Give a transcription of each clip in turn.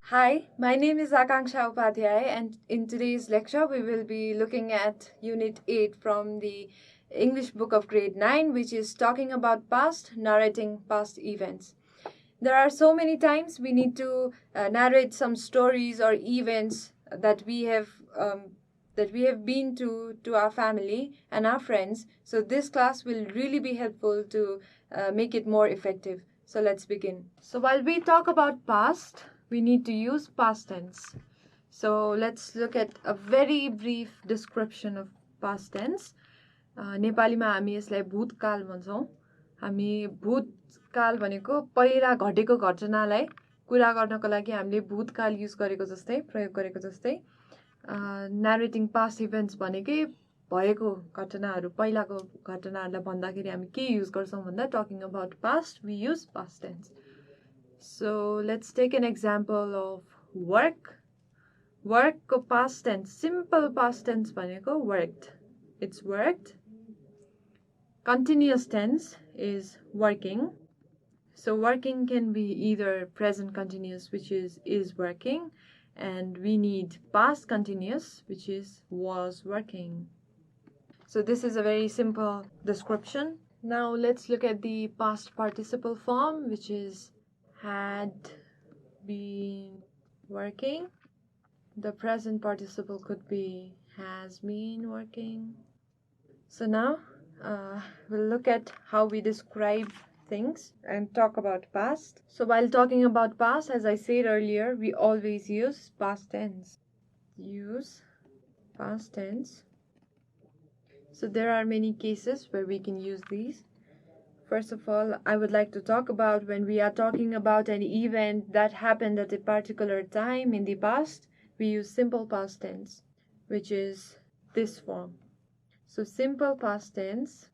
Hi, my name is Akankshya Upadhyay, and in today's lecture, we will be looking at Unit 8 from the English book of Grade 9, which is talking about past, narrating past events. There are so many times we need to narrate some stories or events that we have been to our family and our friends. So this class will really be helpful to make it more effective. So let's begin. So while we talk about past, we need to use past tense. So let's look at a very brief description of past tense. नेपालीमा हामी यसलाई भूतकाल भन्छौँ. हामी भूतकाल भनेको पहिला घटेको घटनालाई कुरा गर्नको लागि हामीले भूतकाल युज गरेको जस्तै प्रयोग गरेको जस्तै narrating past events भनेकै भएको घटनाहरू पहिलाको घटनाहरूलाई भन्दाखेरि हामी के युज गर्छौँ भन्दा talking about past we use past tense. So let's take an example of work. Work ko past tense, simple past tense भनेको worked. It's worked. Continuous tense is working. So working can be either present continuous, which is working, and we need past continuous, which is was working. So this is a very simple description. Now let's look at the past participle form, which is had been working. The present participle could be has been working. So now we'll look at how we describe things and talk about past. So while talking about past, as I said earlier, we always use past tense. Use past tense. So there are many cases where we can use these. First of all, I would like to talk about when we are talking about an event that happened at a particular time in the past, we use simple past tense, which is this form. So simple past tense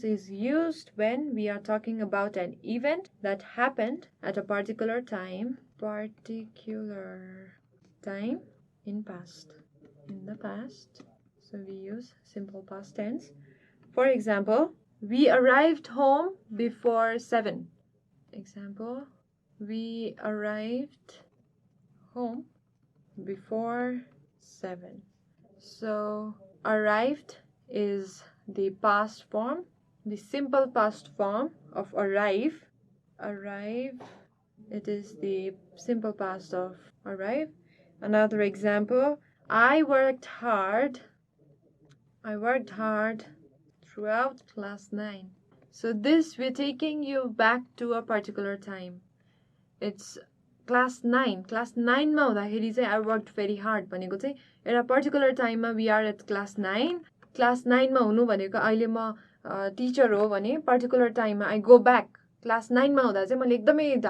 is used when we are talking about an event that happened at a particular time in the past. So we use simple past tense. For example, we arrived home before 7. Example, we arrived home before 7. So arrived is the past form, the simple past form of arrive. Arrive, it is the simple past of arrive. Another example, I worked hard throughout class 9. So this, we're taking you back to a particular time. It's class 9 मा हुँदाखेरि चाहिँ I worked very hard भनेको चाहिँ एउटा particular time मा we are at class 9. Class 9 मा हुनु भनेको अहिले म टिचर हो भने particular time मा I go back. Class 9 मा हुँदा चाहिँ मैले एकदमै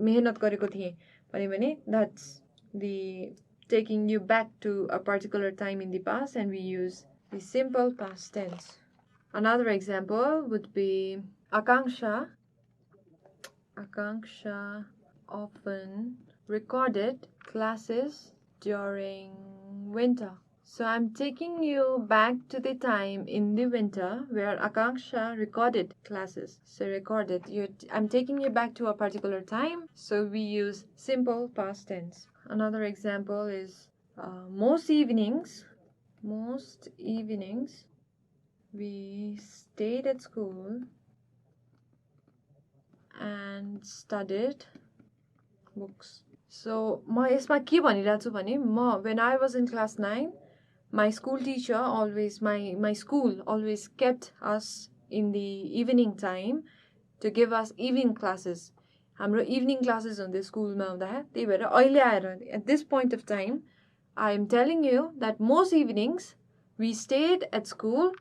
मेहनत गरेको थिएँ भने that's the taking you back to a particular time in the past, and we use the simple past tense. Another example would be Akankshya often recorded classes during winter. So I'm taking you back to the time in the winter where Akankshya recorded classes. So recorded, I'm taking you back to a particular time, so we use simple past tense. Another example is most evenings we stayed at school and studied books. So म यसमा के भनिरहेको छु भने when I was in class 9, my school teacher my school always kept us in the evening time to give us evening classes. हाम्रो evening classes हुन्थ्यो स्कुलमा हुँदा. त्यही भएर अहिले आएर at this point of time I am telling you that most evenings we stayed at school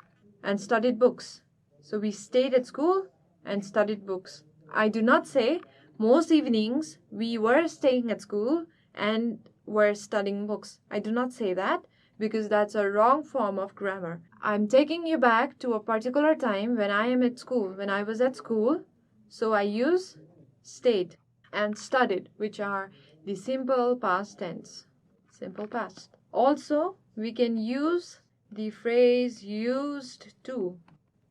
and studied books. So we stayed at school and studied books. I do not say most evenings we were staying at school and were studying books. I do not say that because that's a wrong form of grammar. I'm taking you back to a particular time when I am at school, when I was at school. So I use stayed and studied, which are the simple past tense. Simple past. Also, we can use the phrase used to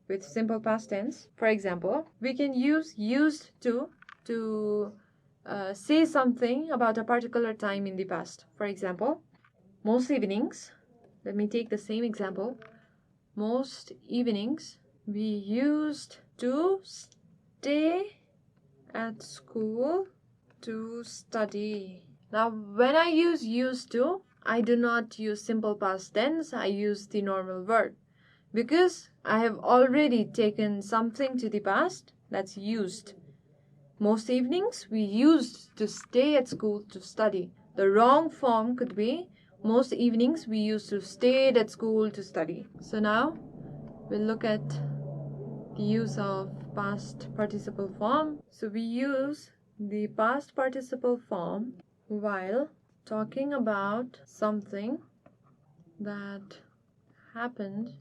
with simple past tense. For example, we can use used to say something about a particular time in the past. For example, most evenings, let me take the same example. Most evenings we used to stay at school to study. Now, when I use used to, I do not use simple past tense, I use the normal verb. Because I have already taken something to the past, that's used. Most evenings we used to stay at school to study. The wrong form could be most evenings we used to stay at school to study. So now we'll look at the use of past participle form. So we use the past participle form while talking about something that happened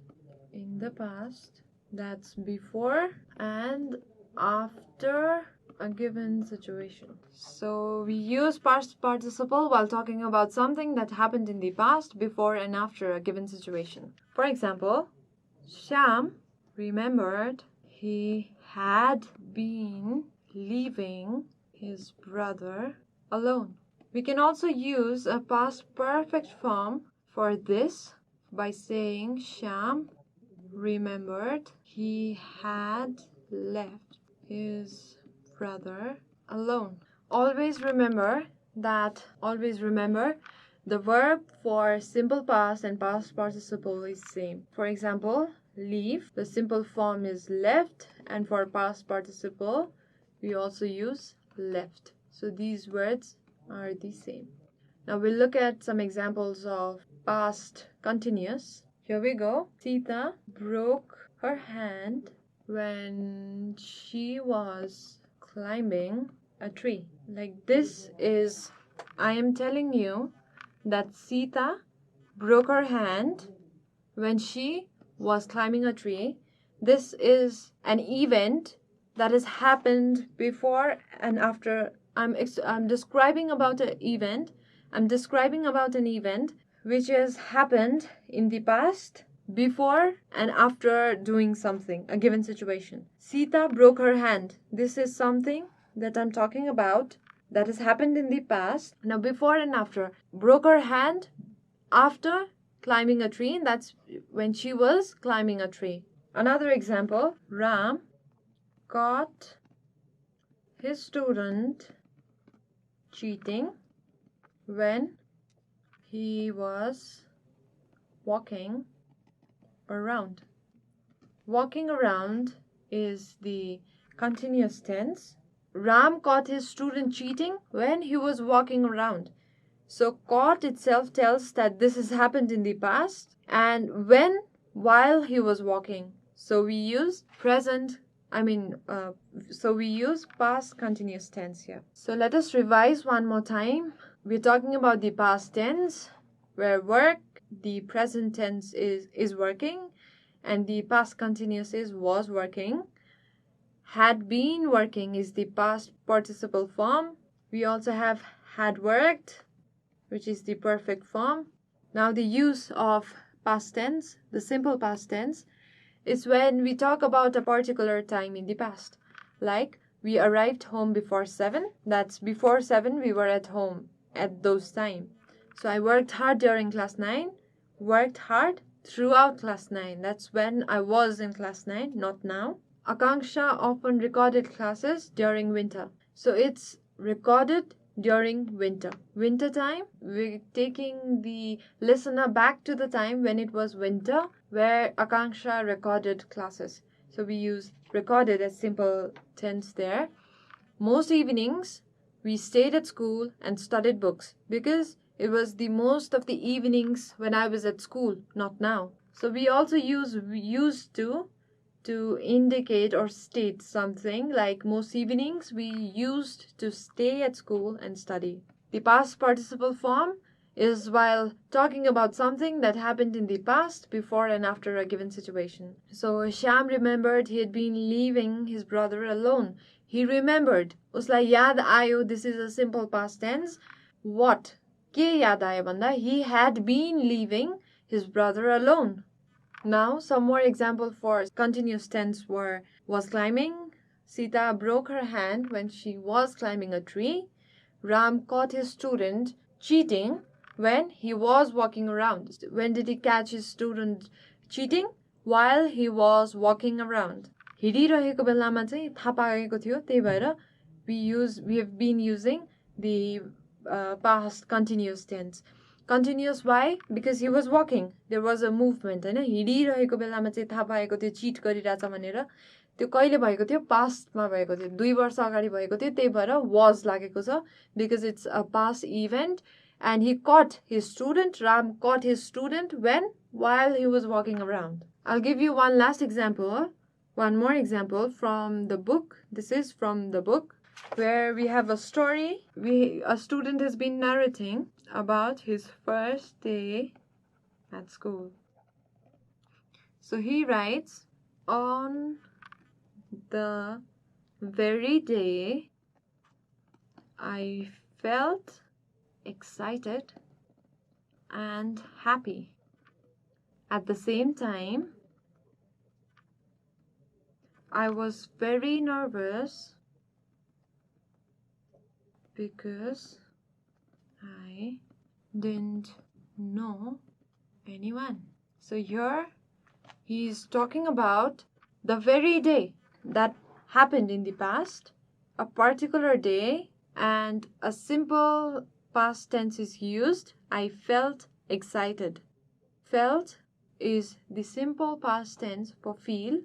in the past, that's before and after a given situation. So we use past participle while talking about something that happened in the past, before and after a given situation. For example, Shyam remembered he had been leaving his brother alone. We can also use a past perfect form for this by saying Shyam remembered he had left his brother alone. Always remember the verb for simple past and past participle is same. For example, leave, the simple form is left, and for past participle we also use left. So these words are the same. Now we'll look at some examples of past continuous. Here we go. Sita broke her hand when she was climbing a tree. Like this is, I am telling you that Sita broke her hand when she was climbing a tree. This is an event that has happened before and after. I'm describing about an event. I'm describing about an event which has happened in the past, before and after doing something, a given situation. Sita broke her hand. This is something that I'm talking about that has happened in the past. Now, before and after. Broke her hand after climbing a tree. That's when she was climbing a tree. Another example, Ram caught his student cheating when he was walking around. Walking around is the continuous tense. Ram caught his student cheating when he was walking around. So caught itself tells that this has happened in the past, and when, while he was walking. So we use we use past continuous tense here. So let us revise one more time. We're talking about the past tense, where work, the present tense is working, and the past continuous is was working. Had been working is the past participle form. We also have had worked, which is the perfect form. Now the use of past tense, the simple past tense, is when we talk about a particular time in the past. Like, we arrived home before 7. That's before 7 we were at home at those time. So I worked hard during class 9. Worked hard throughout class 9. That's when I was in class 9, not now. Akankshya often recorded classes during winter. So it's recorded during winter. Winter time, we're taking the listener back to the time when it was winter, where Akankshya recorded classes. So we use recorded as simple tense there. Most evenings, we stayed at school and studied books because it was the most of the evenings when I was at school, not now. So we also use used to indicate or state something, like most evenings we used to stay at school and study. The past participle form is while talking about something that happened in the past, before and after a given situation. So Shyam remembered he had been leaving his brother alone. He remembered. Usलाई याद आयो. This is a simple past tense. What? के याद आयो भन्दा he had been leaving his brother alone. Now, some more example for continuous tense were was climbing. Sita broke her hand when she was climbing a tree. Ram caught his student cheating when he was walking around. When did he catch his student cheating? While he was walking around. हिँडिरहेको बेलामा चाहिँ थाहा पाएको थियो, त्यही भएर we have been using the past continuous tense. Continuous, why? Because he was walking. There was a movement, हैन? हिँडिरहेको बेलामा चाहिँ थाहा पाएको थियो चिट गरिरहेछ भनेर. त्यो कहिले भएको थियो? पास्टमा भएको थियो. 2 वर्ष अगाडि भएको थियो, त्यही भएर was लागेको छ because it's a past event. And he caught his student, Ram caught his student when? While he was walking around. I'll give you one more example from the book. This is from the book where we have a story. A student has been narrating about his first day at school. So he writes, on the very day I felt excited and happy. At the same time, I was very nervous because I didn't know anyone. So here he is talking about the very day that happened in the past, a particular day, and a simple past tense is used. I felt excited. Felt is the simple past tense for feel.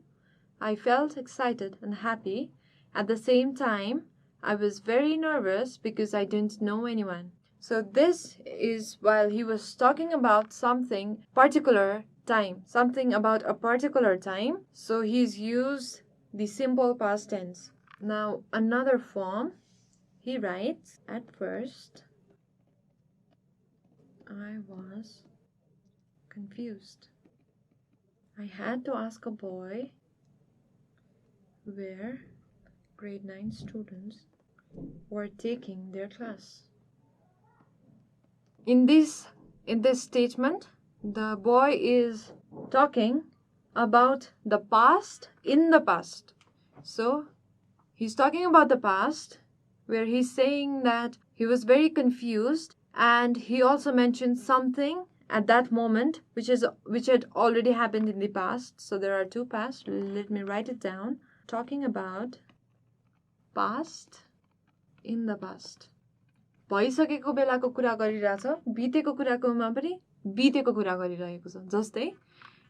I felt excited and happy. At the same time, I was very nervous because I didn't know anyone. So this is while he was talking about something particular time, something about a particular time. So he's used the simple past tense. Now another form, he writes, at first I was confused. I had to ask a boy where grade 9 students were taking their class. In this statement, the boy is talking about the past in the past. So he's talking about the past where he's saying that he was very confused, and he also mentioned something at that moment which had already happened in the past. So there are two past. Let me write it down. Talking about past in the past. भइसकेको बेलाको कुरा गरिरहेछ, बितेको कुराकोमा पनि बितेको कुरा गरिरहेको छ. जस्तै,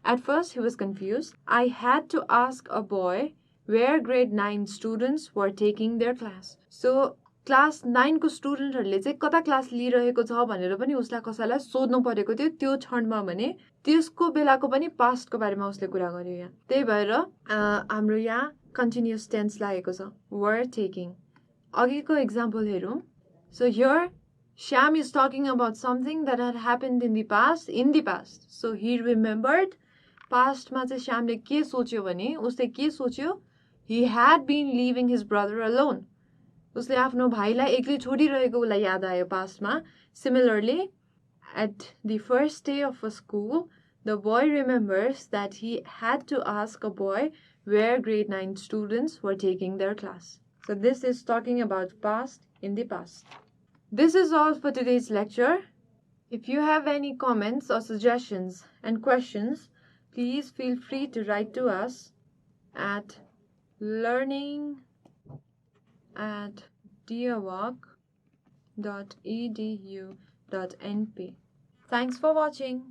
at first he was confused. I had to ask a boy where grade 9 students were taking their class. So class 9 को स्टुडेन्टहरुले चाहिँ कता क्लास लिइरहेको छ भनेर पनि उसलाई कसैलाई सोध्नु परेको थियो. त्यो क्षणमा भने त्यसको बेलाको पनि पास्टको बारेमा उसले कुरा गर्यो यहाँ. त्यही भएर हाम्रो यहाँ कन्टिन्युअस टेन्स लागेको छ. were taking. अघिको एक्जाम्पल हेरौं. So here Shyam is talking about something that had happened in the past. So he remembered. Past मा चाहिँ श्यामले के सोच्यो भने उसले के सोच्यो? He had been leaving his brother alone. उसले आफ्नो भाइलाई एक्लै छोडिरहेको उसलाई याद आयो पास्टमा. Similarly, at the first day of a school, the boy remembers that he had to ask a boy where grade 9 students were taking their class. So this is talking about past in the past. This is all for today's lecture. If you have any comments or suggestions and questions, please feel free to write to us at learning@deerwalk.edu.np. Thanks for watching.